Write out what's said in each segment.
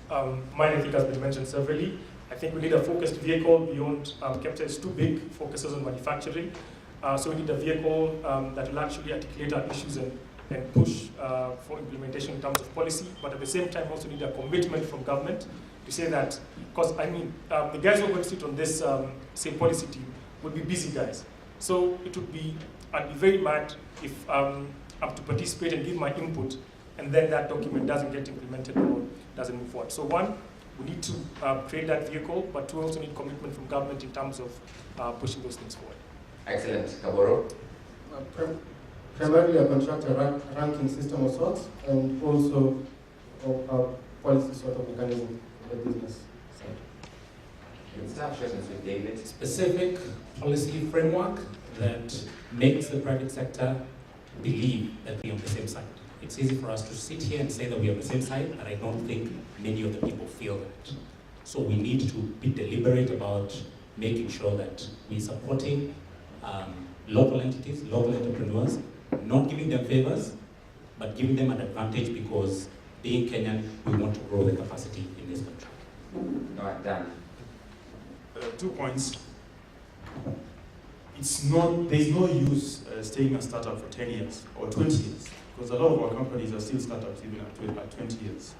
mine I think has been mentioned severally. I think we need a focused vehicle beyond, Kempta is too big, focuses on manufacturing. So we need a vehicle that will actually articulate our issues and push for implementation in terms of policy, but at the same time also need a commitment from government to say that, because I mean, the guys who are going to sit on this same policy team would be busy guys. So it would be, I'd be very mad if I'm to participate and give my input, and then that document doesn't get implemented or doesn't move forward. So one, we need to create that vehicle, but we also need commitment from government in terms of pushing those things forward. Excellent. Kaboro? Primarily a contractor ranking system of sorts, and also a policy sort of mechanism for the business side. Can start questions with David. Specific policy framework that makes the private sector believe that we're on the same side. It's easy for us to sit here and say that we're on the same side, but I don't think many of the people feel that. So we need to be deliberate about making sure that we're supporting local entities, local entrepreneurs, not giving them favors, but giving them an advantage because being Kenyan, we want to grow the capacity in this country. All right, Dan. 2 points. There's no use staying a startup for 10 years or 20 years, because a lot of our companies are still startups even at 20 years.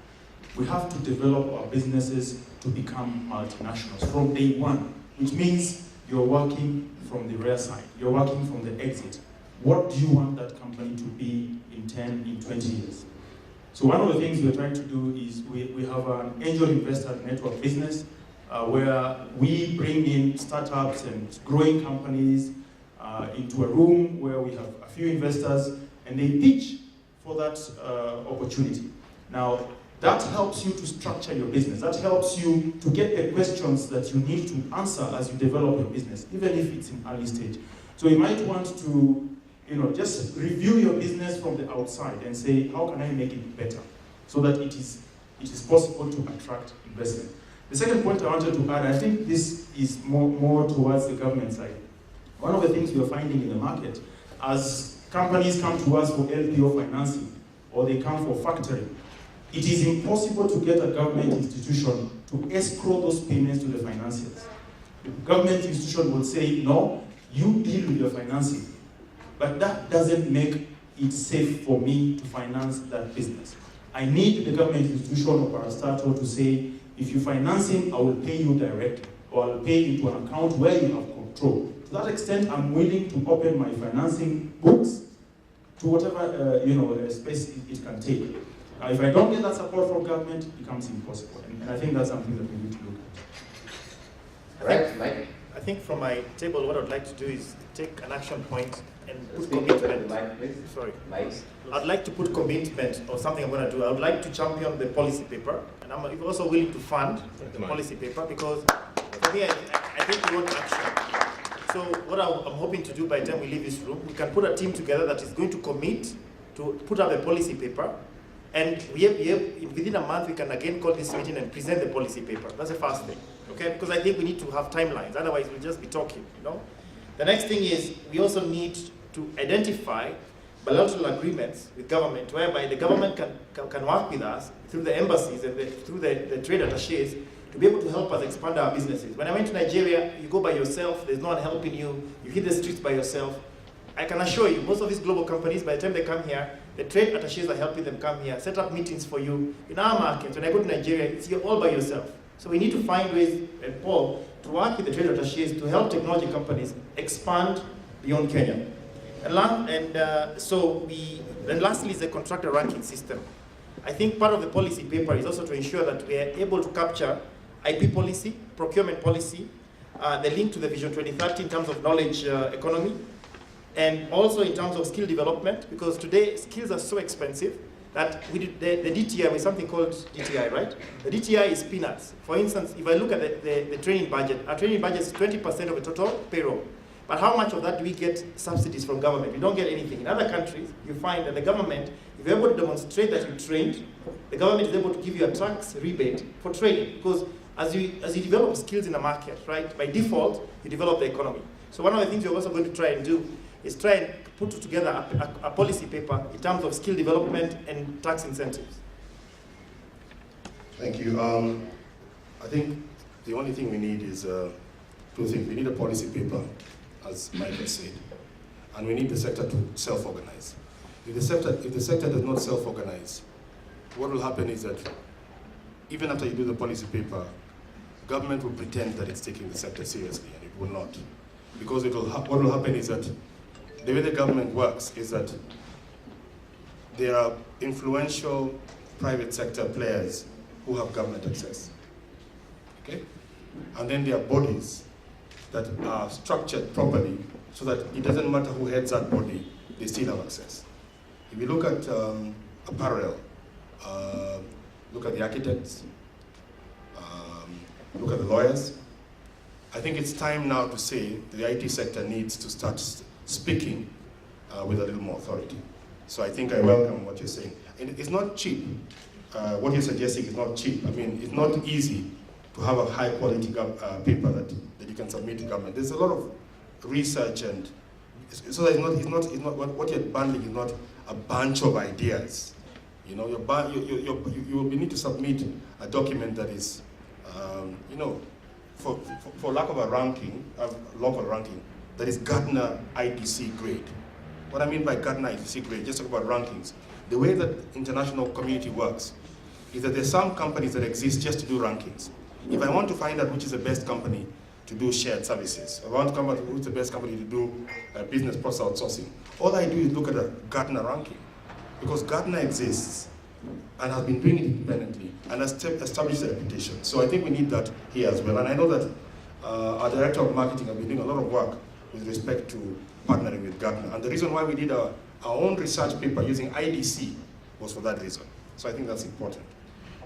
We have to develop our businesses to become multinationals from day one, which means you're working from the rear side, you're working from the exit. What do you want that company to be in 10, in 20 years? So one of the things we're trying to do is we have an angel investor network business where we bring in startups and growing companies into a room where we have a few investors and they pitch for that opportunity. Now, that helps you to structure your business. That helps you to get the questions that you need to answer as you develop your business, even if it's in early stage. So you might want to, just review your business from the outside and say, how can I make it better? So that it is possible to attract investment. The second point I wanted to add, I think this is more towards the government side. One of the things we are finding in the market, as companies come to us for LPO financing, or they come for factoring, it is impossible to get a government institution to escrow those payments to the financiers. The government institution will say, no, you deal with your financing. But that doesn't make it safe for me to finance that business. I need the government institution or parastatal to say, if you finance him, I will pay you directly, or I will pay into an account where you have control. To that extent, I'm willing to open my financing books to whatever space it can take. If I don't get that support from government, it becomes impossible. And I think that's something that we need to look at. All right, Mike. I think from my table, what I'd like to do is take an action point and put commitment. Sorry. Mike. I'd like to put commitment or something I'm going to do. I would like to champion the policy paper, and I'm also willing to fund the policy paper because for me, I think we want action. So what I'm hoping to do by the time we leave this room, we can put a team together that is going to commit to put up a policy paper, and within a month we can again call this meeting and present the policy paper. That's the first thing, okay? Because I think we need to have timelines, otherwise we'll just be talking, The next thing is we also need to identify bilateral agreements with government, whereby the government can work with us through the embassies and through the trade attaches to be able to help us expand our businesses. When I went to Nigeria, you go by yourself, there's no one helping you, you hit the streets by yourself. I can assure you, most of these global companies, by the time they come here, the trade attaches are helping them come here, set up meetings for you. In our markets, when I go to Nigeria, you're all by yourself. So we need to find ways, and Paul, to work with the trade attaches to help technology companies expand beyond Kenya. And lastly is the contractor ranking system. I think part of the policy paper is also to ensure that we are able to capture IP policy, procurement policy, the link to the Vision 2030 in terms of knowledge economy, and also in terms of skill development, because today skills are so expensive that we did the DTI with something called DTI, right? The DTI is peanuts. For instance, if I look at the training budget, our training budget is 20% of the total payroll. But how much of that do we get subsidies from government? We don't get anything. In other countries, you find that the government, if you're able to demonstrate that you trained, the government is able to give you a tax rebate for training. Because as you develop skills in the market, right, by default, you develop the economy. So one of the things we're also going to try and do is try and put together a policy paper in terms of skill development and tax incentives. Thank you. I think the only thing we need is two things. We need a policy paper, as Michael said, and we need the sector to self-organize. If the sector does not self-organize, what will happen is that even after you do the policy paper, government will pretend that it's taking the sector seriously, and it will not. Because what will happen is that the way the government works is that there are influential private sector players who have government access. Okay? And then there are bodies that are structured properly so that it doesn't matter who heads that body, they still have access. If you look at apparel, look at the architects, look at the lawyers, I think it's time now to say the IT sector needs to start speaking with a little more authority. So I think I welcome what you're saying. And it's not cheap. What you're suggesting is not cheap. I mean, it's not easy to have a high quality paper that you can submit to government. There's a lot of research, and so that it's not what you're bundling is not a bunch of ideas. You know, you will need to submit a document that is, you know, for lack of a ranking, local ranking, that is Gartner IDC grade. What I mean by Gartner IDC grade, just talk about rankings. The way that international community works is that there's some companies that exist just to do rankings. If I want to find out which is the best company to do shared services, if I want to come out with which is the best company to do business process outsourcing, all I do is look at a Gartner ranking. Because Gartner exists and has been doing it independently and has established a reputation. So I think we need that here as well. And I know that our director of marketing has been doing a lot of work with respect to partnering with Gartner. And the reason why we did our own research paper using IDC was for that reason. So I think that's important.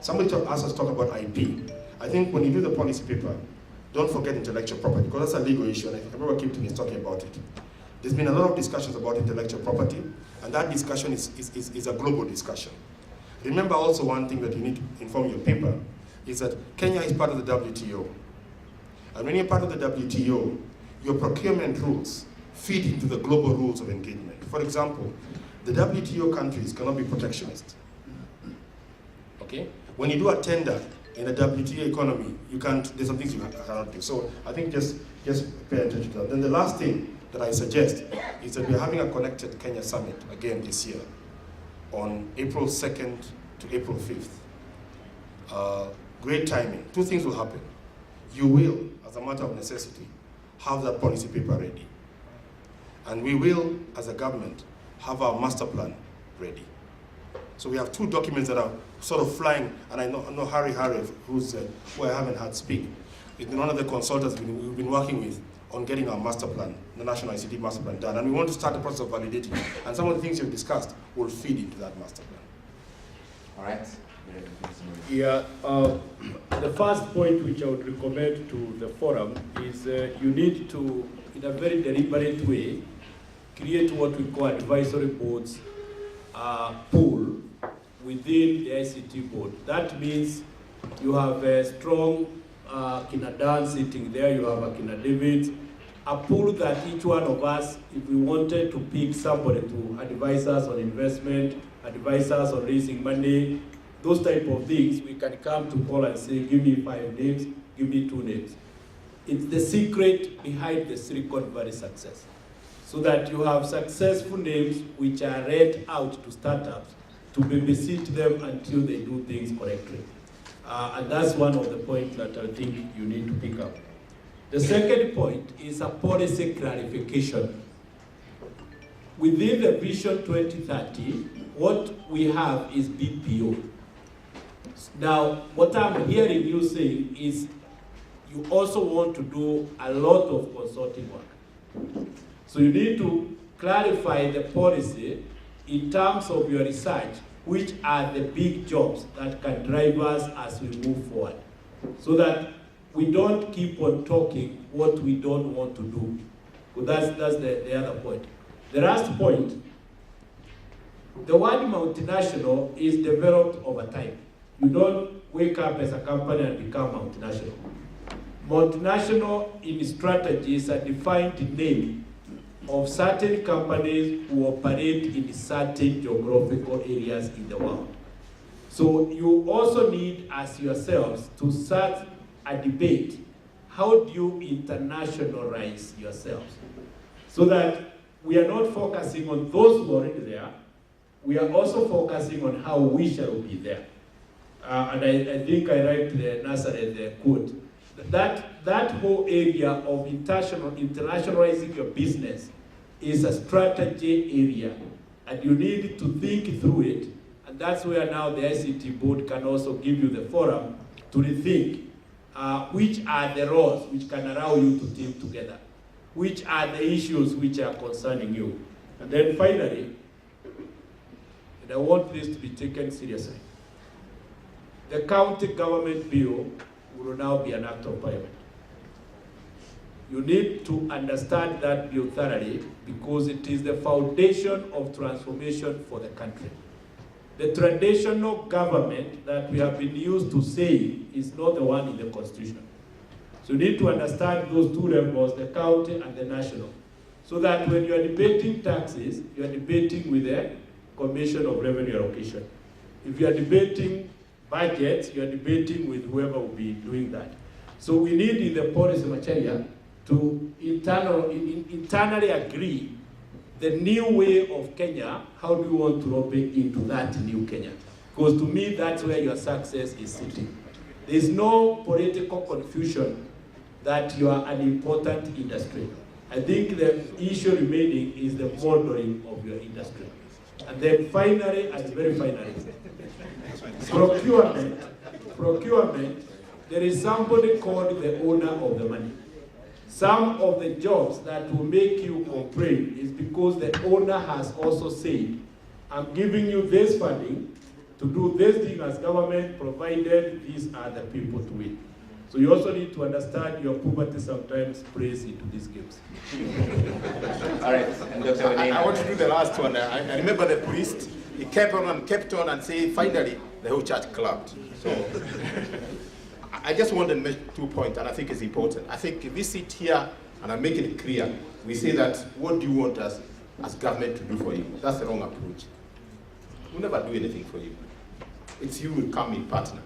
Somebody asked us to talk about IP. I think when you do the policy paper, don't forget intellectual property, because that's a legal issue, and I remember Kipton is talking about it. There's been a lot of discussions about intellectual property, and that discussion is a global discussion. Remember also one thing that you need to inform your paper, is that Kenya is part of the WTO. And when you're part of the WTO, your procurement rules feed into the global rules of engagement. For example, the WTO countries cannot be protectionist. Okay? When you do a tender in a WTO economy, there's some things you cannot do. So I think just pay attention to that. Then the last thing that I suggest is that we're having a Connected Kenya Summit again this year on April 2nd to April 5th. Great timing. Two things will happen. You will, as a matter of necessity, have that policy paper ready. And we will, as a government, have our master plan ready. So we have two documents that are sort of flying, and I know Harry, who I haven't had speak, is one of the consultants we've been working with on getting our master plan, the National ICT Master Plan done. And we want to start the process of validating it. And some of the things you've discussed will feed into that master plan. All right. Yeah, the first point which I would recommend to the forum is you need to, in a very deliberate way, create what we call advisory boards pool within the ICT board. That means you have a strong Kina Dan sitting there, you have a Kina David, a pool that each one of us, if we wanted to pick somebody to advise us on investment, advise us on raising money, those type of things, we can come to Paul and say, give me 5 names, give me 2 names. It's the secret behind the Silicon Valley success. So that you have successful names which are read out to startups to babysit them until they do things correctly. And that's one of the points that I think you need to pick up. The second point is a policy clarification. Within the Vision 2030, what we have is BPO. Now, what I'm hearing you saying is you also want to do a lot of consulting work. So you need to clarify the policy in terms of your research, which are the big jobs that can drive us as we move forward. So that we don't keep on talking what we don't want to do. So that's the other point. The last point, the word multinational is developed over time. You don't wake up as a company and become multinational. Multinational in strategy is a defined name of certain companies who operate in certain geographical areas in the world. So you also need, as yourselves, to start a debate. How do you internationalize yourselves? So that we are not focusing on those who are already there, we are also focusing on how we shall be there. And I think I write the Nazareth the quote. That whole area of internationalizing your business is a strategy area, and you need to think through it. And that's where now the ICT board can also give you the forum to rethink which are the roles which can allow you to team together, which are the issues which are concerning you. And then finally, and I want this to be taken seriously, the county government bill will now be an act of parliament. You need to understand that bill thoroughly because it is the foundation of transformation for the country. The traditional government that we have been used to saying is not the one in the constitution. So you need to understand those two levels, the county and the national, so that when you are debating taxes, you are debating with the Commission of Revenue Allocation. If you are debating budgets, you are debating with whoever will be doing that. So we need in the policy material to internally agree the new way of Kenya. How do you want to lobby into that new Kenya? Because to me, that's where your success is sitting. There is no political confusion that you are an important industry. I think the issue remaining is the modeling of your industry. And then finally, and very finally, procurement, there is somebody called the owner of the money. Some of the jobs that will make you complain is because the owner has also said, I'm giving you this funding to do this thing as government, provided these are the people to it. So you also need to understand your poverty sometimes plays into these games. All right, and Dr. Wanyama. I want to do the last one. I remember the priest, he kept on and saying, finally, the whole church clapped. So I just want to make 2 points, and I think it's important. I think if we sit here and I make it clear, we say that, what do you want us as government to do for you? That's the wrong approach. We'll never do anything for you. It's you will come in partner.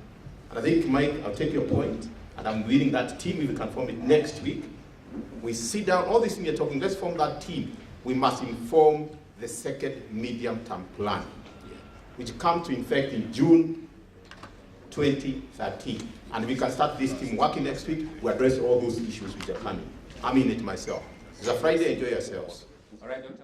And I think, Mike, I'll take your point, and I'm leading that team. If we can form it next week, we sit down, all these things you're talking, let's form that team. We must inform the second medium-term plan, which comes to effect in June 2013. And we can start this team working next week. We address all those issues which are coming. I'm in it myself. It's a Friday, enjoy yourselves. All right, Dr.